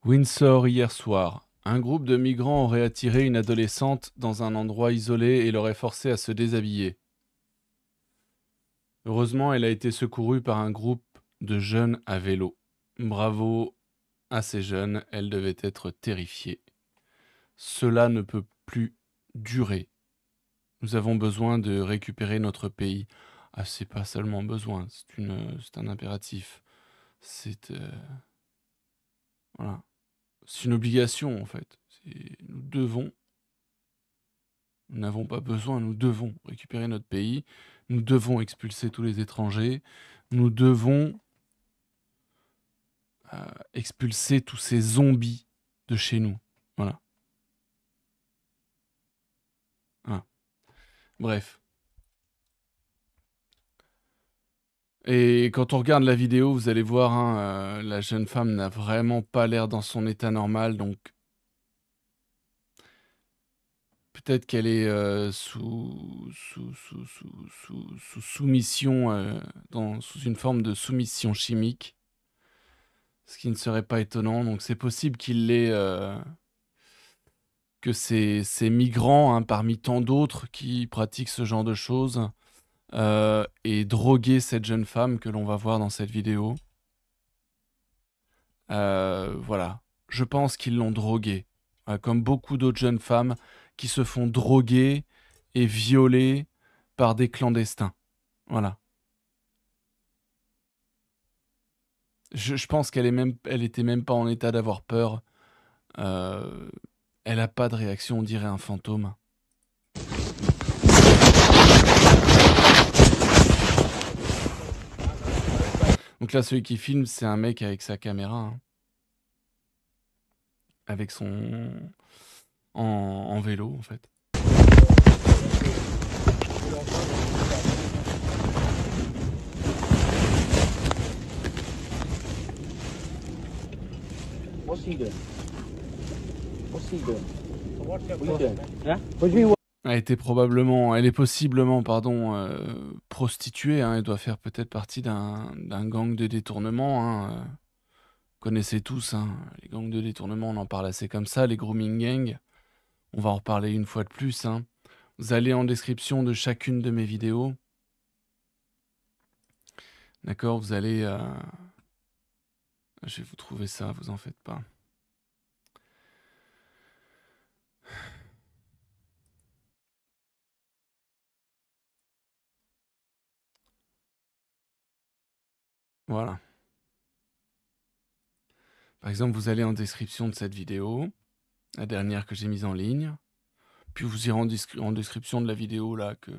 Windsor hier soir. Un groupe de migrants aurait attiré une adolescente dans un endroit isolé et l'aurait forcée à se déshabiller. Heureusement, elle a été secourue par un groupe de jeunes à vélo. Bravo à ces jeunes, elle devait être terrifiée. Cela ne peut plus durer. Nous avons besoin de récupérer notre pays. Ah, c'est pas seulement besoin, c'est un impératif. Voilà. C'est une obligation en fait. Nous devons, nous n'avons pas besoin, nous devons récupérer notre pays. Nous devons expulser tous les étrangers. Nous devons expulser tous ces zombies de chez nous. Voilà. Bref. Et quand on regarde la vidéo, vous allez voir, hein, la jeune femme n'a vraiment pas l'air dans son état normal, donc peut-être qu'elle est sous soumission, sous une forme de soumission chimique, ce qui ne serait pas étonnant. Donc c'est possible qu'il l'ait, que ces migrants, hein, parmi tant d'autres qui pratiquent ce genre de choses, aient drogué cette jeune femme que l'on va voir dans cette vidéo. Voilà, je pense qu'ils l'ont droguée, comme beaucoup d'autres jeunes femmes qui se font droguer et violer par des clandestins. Voilà. Je pense qu'elle était même pas en état d'avoir peur. Elle a pas de réaction, on dirait un fantôme. Donc là, celui qui filme, c'est un mec avec sa caméra, hein. Avec son... en vélo, en fait. What's he doing? What's he doing? What are you doing? Yeah? What do you mean? Elle est possiblement, prostituée, hein. Elle doit faire peut-être partie d'un gang de détournement, hein. Vous connaissez tous, hein, les gangs de détournement, on en parle assez comme ça, les grooming gangs. On va en reparler une fois de plus, hein. Vous allez en description de chacune de mes vidéos. D'accord, vous allez... Je vais vous trouver ça, vous en faites pas. Voilà. Par exemple, vous allez en description de cette vidéo, la dernière que j'ai mise en ligne, puis vous irez en description de la vidéo là que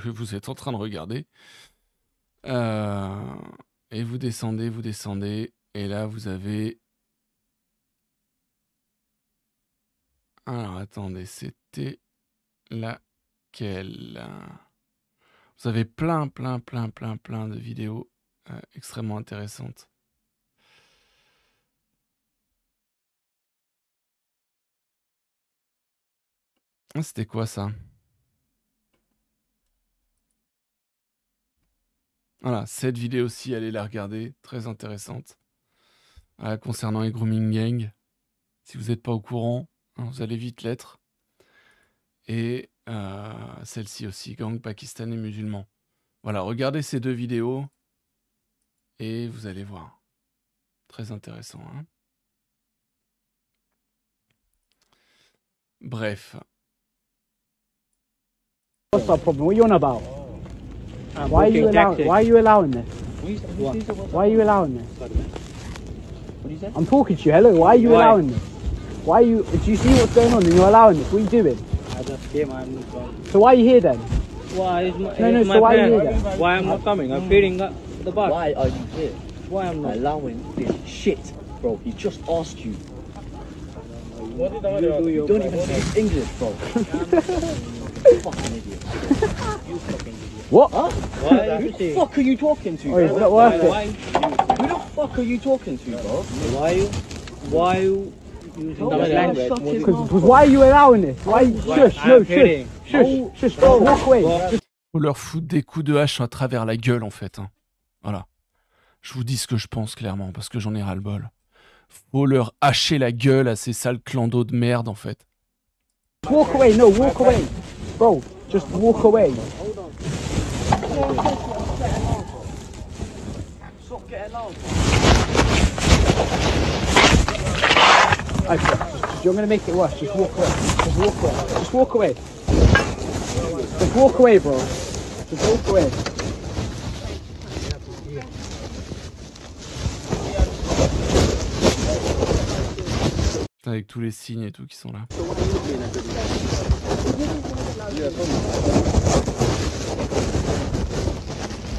vous êtes en train de regarder. Et vous descendez, et là vous avez... Alors attendez, c'était laquelle? Vous avez plein de vidéos extrêmement intéressantes. Ah, c'était quoi ça? Voilà, cette vidéo-ci, allez la regarder, très intéressante. Concernant les grooming gangs, si vous n'êtes pas au courant, hein, vous allez vite l'être. Et celle-ci aussi, gang pakistanais musulmans. Voilà, regardez ces deux vidéos et vous allez voir. Très intéressant, hein. Bref. What's the problem? What are you on about? I'm Why are you allowing this? What? Why are you allowing this? What do you say? I'm talking to you. Hello. Why are you Why? allowing this? Why are you? Do you see what's going on? And you're allowing this. What are you doing? I just came and So why are you here then? why is my, No, is so my why are you plan? here? Why I'm not coming? I'm feeding the bus. Why are you here? Why I'm not? Allowing this shit, bro. He just asked you. You do You your don't part. even speak English, bro. Fucking idiot. You fucking idiot. What? Huh? Why? Who the fuck are you talking to, Oh, is bro? that worth it? Why? Who the fuck are you talking to, bro? Why you using No, that man, language? shut his Because mouth, why are you allowing this? Why? Shush. No. I'm Shush. kidding. Shush. Walk away. Faut leur foutre des coups de hache à travers la gueule, en fait, hein. Voilà. Je vous dis ce que je pense, clairement, parce que j'en ai ras-le-bol. Faut leur hacher la gueule à ces sales clandos de merde, en fait. Walk away, no, walk away. Bro, just walk away. Okay, you're gonna make it worse. Just walk away. Just walk away. Just walk away. Just walk away, bro. Just walk away. Avec tous les signes et tout qui sont là.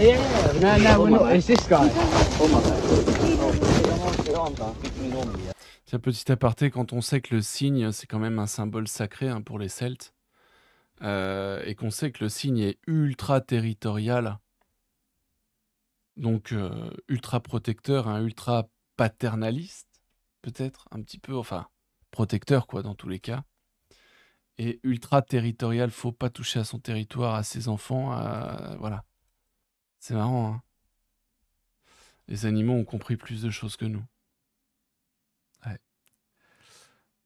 Yeah, no, we're not. It's this guy. Tiens, petit aparté, quand on sait que le cygne, c'est quand même un symbole sacré hein, pour les Celtes, et qu'on sait que le cygne est ultra territorial, donc ultra protecteur, hein, ultra paternaliste, peut-être, un petit peu, enfin, protecteur, quoi, dans tous les cas, et ultra territorial, faut pas toucher à son territoire, à ses enfants, voilà. C'est marrant, hein. Les animaux ont compris plus de choses que nous. Ouais.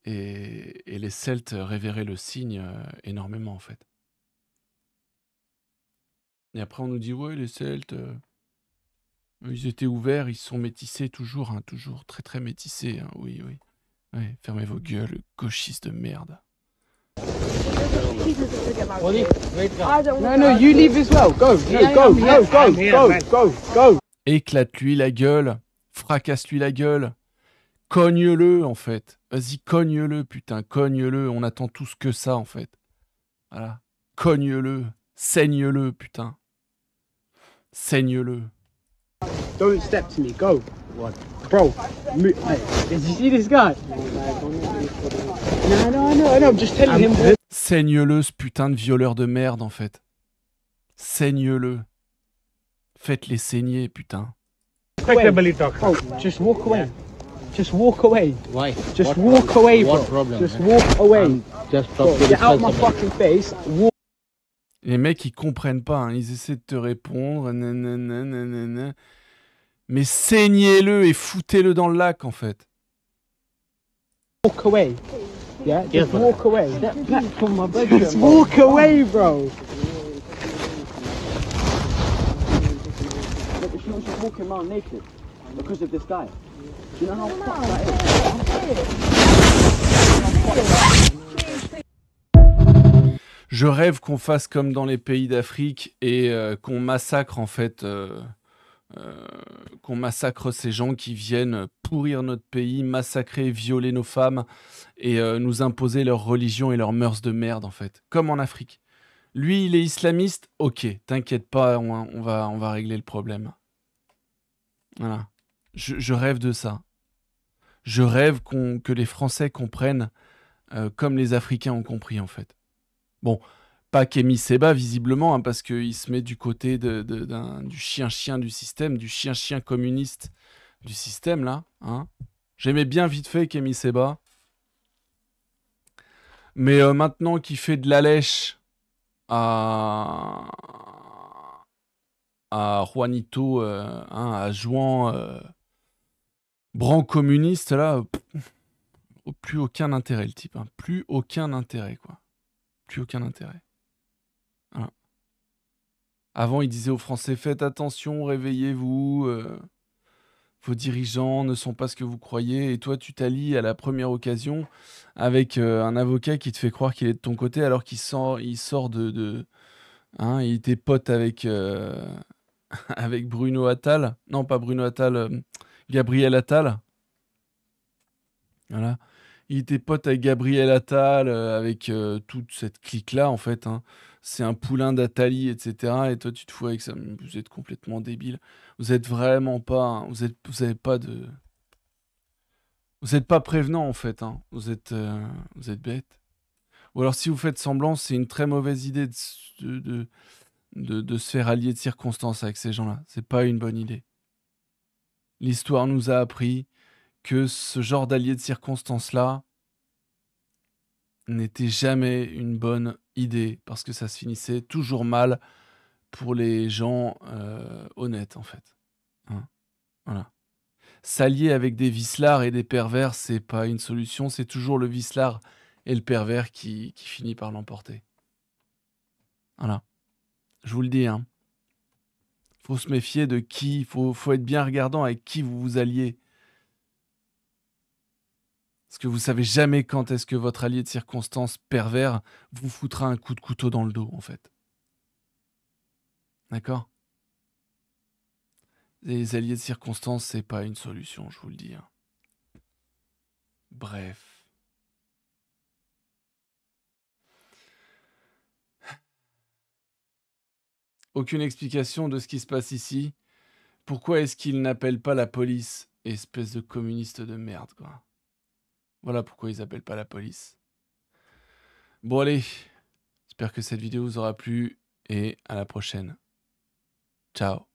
Et les Celtes révéraient le cygne énormément, en fait. Et après, on nous dit, ouais, les Celtes, ils étaient ouverts, ils sont métissés toujours, hein, toujours très très métissés, hein, oui, oui. Ouais, fermez vos gueules, gauchistes de merde. No, you leave as well. Go, go. Éclate-lui la gueule, fracasse-lui la gueule, cogne-le, en fait. Vas-y, cogne-le, putain, cogne-le, on attend tous que ça, en fait. Voilà, cogne-le, saigne-le, putain. Saigne-le. Don't step to me. Go. What? Bro, move. Hey, did you see this guy? No. I'm just telling him. Saigne-le, ce putain de violeur de merde, en fait. Saigne-le. Faites-les saigner, putain. Bro, just walk away. Just walk away. Why? Just walk away, bro. What problem? Just walk away. Just Bro, talk to get this out my person. fucking face. Walk. Les mecs, ils comprennent pas, hein. Ils essaient de te répondre, nanana. Mais saignez-le et foutez-le dans le lac, en fait. Walk away. Yeah, just Yes, walk away. Step back from my bedroom. Just walk away, bro. Look, she was just walking around naked because of this guy. Do you know how fucked that is? Je rêve qu'on fasse comme dans les pays d'Afrique et qu'on massacre, en fait... qu'on massacre ces gens qui viennent pourrir notre pays, massacrer, violer nos femmes et nous imposer leur religion et leurs mœurs de merde, en fait. Comme en Afrique. Lui, il est islamiste, ok, t'inquiète pas, on va régler le problème. Voilà. Je rêve de ça. Je rêve que les Français comprennent comme les Africains ont compris, en fait. Bon, pas Kémy Séba, visiblement, hein, parce qu'il se met du côté du chien-chien du système, du chien-chien communiste du système, là. Hein. J'aimais bien vite fait Kémy Séba. Mais maintenant qu'il fait de la lèche à Juanito, à Juan, Bran communiste, là, plus aucun intérêt, le type. Hein. Plus aucun intérêt, quoi. Plus aucun intérêt. Voilà. Avant, il disait aux Français, faites attention, réveillez-vous, vos dirigeants ne sont pas ce que vous croyez, et toi, tu t'allies à la première occasion avec un avocat qui te fait croire qu'il est de ton côté, alors qu'il sort hein, il était pote avec, avec Bruno Attal. Non, pas Bruno Attal, Gabriel Attal. Voilà. Il était pote avec Gabriel Attal, avec toute cette clique-là, en fait. Hein. C'est un poulain d'Attali, etc. Et toi, tu te fous avec ça. Vous êtes complètement débile. Vous êtes vraiment pas... Hein, vous avez pas de... Vous êtes pas prévenant, en fait. Hein. Vous êtes bête. Ou alors, si vous faites semblant, c'est une très mauvaise idée de se faire allier de circonstances avec ces gens-là. C'est pas une bonne idée. L'histoire nous a appris que ce genre d'allié de circonstances-là n'était jamais une bonne idée, parce que ça se finissait toujours mal pour les gens honnêtes, en fait. Hein, voilà. s'allier avec des vicelards et des pervers, c'est pas une solution. C'est toujours le vicelard et le pervers qui finit par l'emporter. Voilà. Je vous le dis, hein. Faut se méfier de qui, faut être bien regardant avec qui vous vous alliez. Parce que vous savez jamais quand est-ce que votre allié de circonstance pervers vous foutra un coup de couteau dans le dos, en fait. D'accord? Les alliés de circonstance, c'est pas une solution, je vous le dis, hein. Bref. Aucune explication de ce qui se passe ici. Pourquoi est-ce qu'ils n'appellent pas la police? Espèce de communiste de merde, quoi. Voilà pourquoi ils appellent pas la police. Bon, allez. J'espère que cette vidéo vous aura plu et à la prochaine. Ciao.